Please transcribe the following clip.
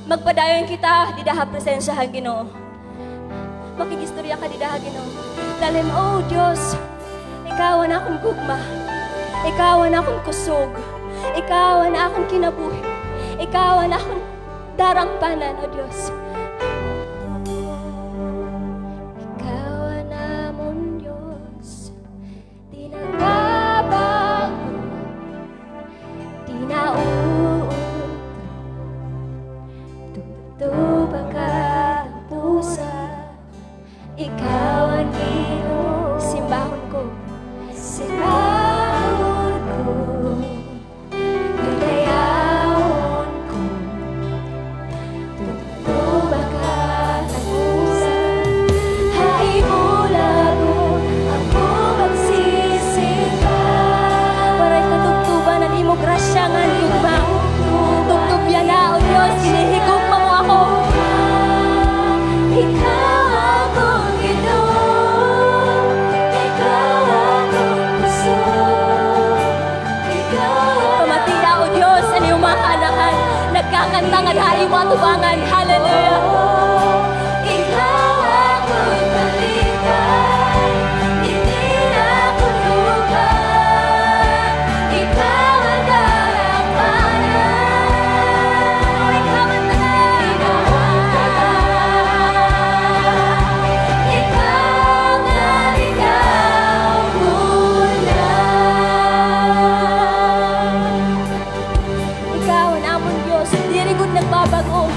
Magpadayon kita, didaha presensyahan Ginoo. Makigistorya ka didaha Ginoo. Dalhin, oh Diyos, Ikaw ang akong gugma. Ikaw ang akong kusog. Ikaw ang akong kinabuhi. Ikaw ang akong darangpanan, oh Diyos. Ikaw ang amon Diyos. Di nagbabago. Di nauuntro. Tutuba ka ang pusa. Ikaw ang Ginoo. Simbahon ko. Simbahon ko. Gayahon ko. Tutuba ka ang pusa. Haimulago ako magsisimba. Waray katugtuban ang imo grasya nga lugma. Tugtub yan na, O Diyos, hinihigugma mo ako. Ikaw akong Ginoo. Ikaw akong puso. Pamatida, O Diyos, ano yung mga kanahan. Nagkakanta nga dahil mo atubangan. Hallelujah. Ikaw akong balikan. Hindi na ako lugar. Ikaw ang darangpanan. Ikaw ang tanan. Ikaw na ikaw muna. Ikaw ang amon Diyos, di rin gud nagbabago.